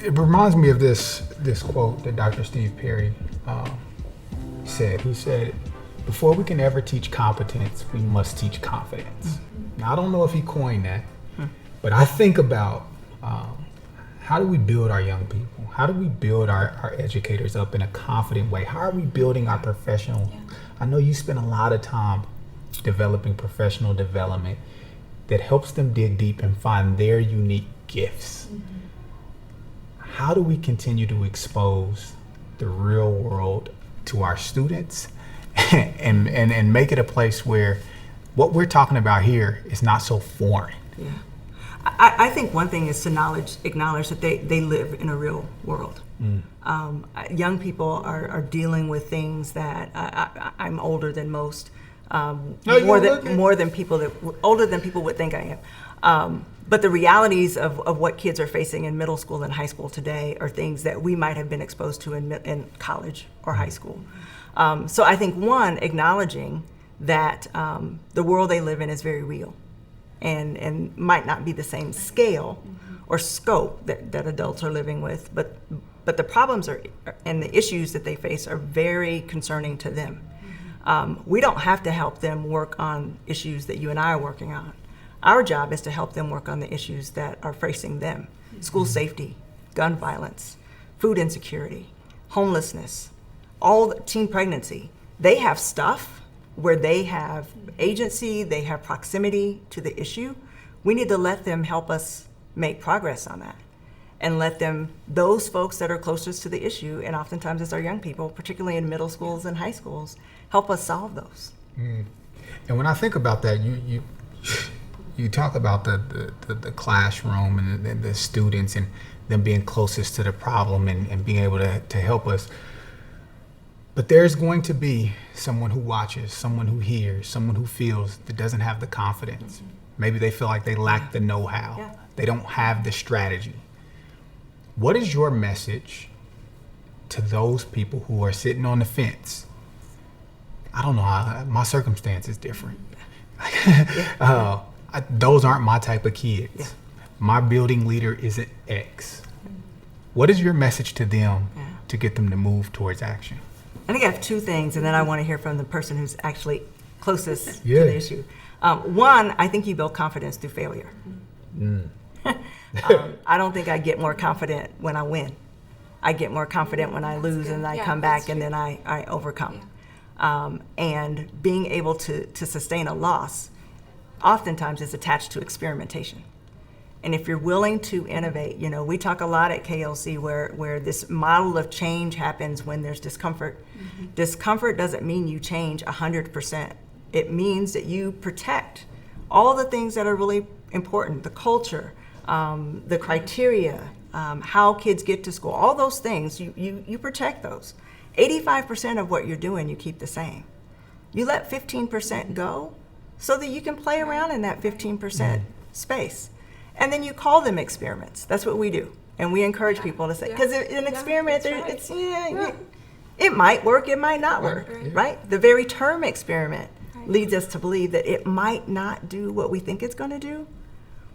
It reminds me of this quote that Dr. Steve Perry said. He said, before we can ever teach competence, we must teach confidence. Now, I don't know if he coined that, but I think about how do we build our young people? How do we build our educators up in a confident way? How are we building our professional? I know you spend a lot of time developing professional development that helps them dig deep and find their unique gifts. How do we continue to expose the real world to our students and make it a place where what we're talking about here is not so foreign? Yeah. I think one thing is to acknowledge that they live in a real world. Young people are dealing with things that I'm older than most, older than people would think I am. But the realities of what kids are facing in middle school and high school today are things that we might have been exposed to in college or high school. So I think one, acknowledging that the world they live in is very real. And might not be the same scale or scope that adults are living with, but the problems and the issues that they face are very concerning to them. We don't have to help them work on issues that you and I are working on. Our job is to help them work on the issues that are facing them: school safety, gun violence, food insecurity, homelessness, teen pregnancy. They have stuff where they have agency, they have proximity to the issue. We need to let them help us make progress on that, and let them, those folks that are closest to the issue, and oftentimes it's our young people, particularly in middle schools and high schools, help us solve those. And when I think about that, you talk about the classroom and the students and them being closest to the problem and being able to help us. But there's going to be someone who watches, someone who hears, someone who feels that doesn't have the confidence. Maybe they feel like they lack the know-how. They don't have the strategy. What is your message to those people who are sitting on the fence? I don't know, my circumstance is different. Those aren't my type of kids. My building leader is an X. What is your message to them to get them to move towards action? I think I have two things, and then I want to hear from the person who's actually closest to the issue. One, I think you build confidence through failure. I don't think I get more confident when I win. I get more confident when I lose and I come back and then I overcome. And being able to sustain a loss oftentimes is attached to experimentation. And if you're willing to innovate, we talk a lot at KLC where this model of change happens when there's discomfort. Discomfort doesn't mean you change 100%. It means that you protect all the things that are really important: the culture, the criteria, how kids get to school, all those things, you protect those. 85% of what you're doing, you keep the same. You let 15% go so that you can play around in that 15% space. And then you call them experiments. That's what we do. And we encourage people to say, because an experiment, it might work, it might not work, right? The very term experiment leads us to believe that it might not do what we think it's going to do.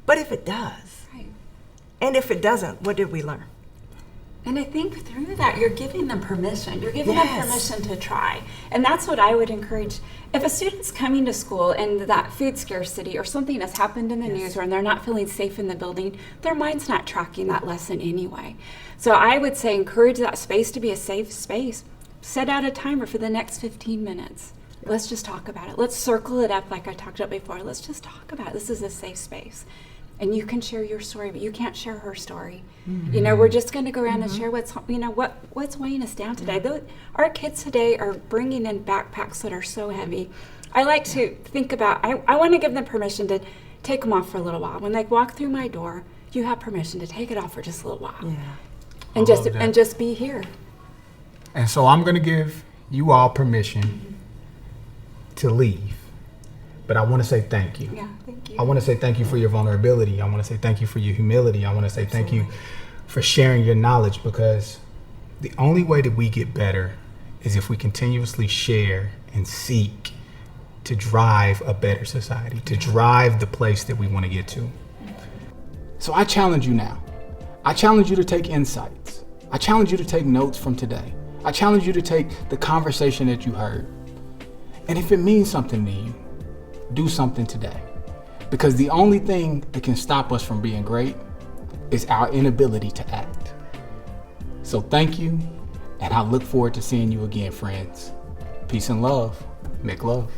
But if it does, and if it doesn't, what did we learn? And I think through that, you're giving them permission. You're giving them permission to try. And that's what I would encourage. If a student's coming to school and that food scarcity or something has happened in the news, or they're not feeling safe in the building, their mind's not tracking that lesson anyway. So I would say encourage that space to be a safe space. Set out a timer for the next 15 minutes. Let's just talk about it. Let's circle it up like I talked about before. Let's just talk about it. This is a safe space. And you can share your story, but you can't share her story. We're just going to go around and share what's weighing us down today. Our kids today are bringing in backpacks that are so heavy. I like to think about, I want to give them permission to take them off for a little while. When they walk through my door, you have permission to take it off for just a little while. And just be here. And so I'm going to give you all permission to leave. But I want to say thank you. Thank you. I want to say thank you for your vulnerability. I want to say thank you for your humility. I want to say thank you for sharing your knowledge, because the only way that we get better is if we continuously share and seek to drive a better society, to drive the place that we want to get to. So I challenge you now. I challenge you to take insights. I challenge you to take notes from today. I challenge you to take the conversation that you heard. And if it means something to you, do something today. Because the only thing that can stop us from being great is our inability to act. So thank you, and I look forward to seeing you again, friends. Peace and love. Mik Love.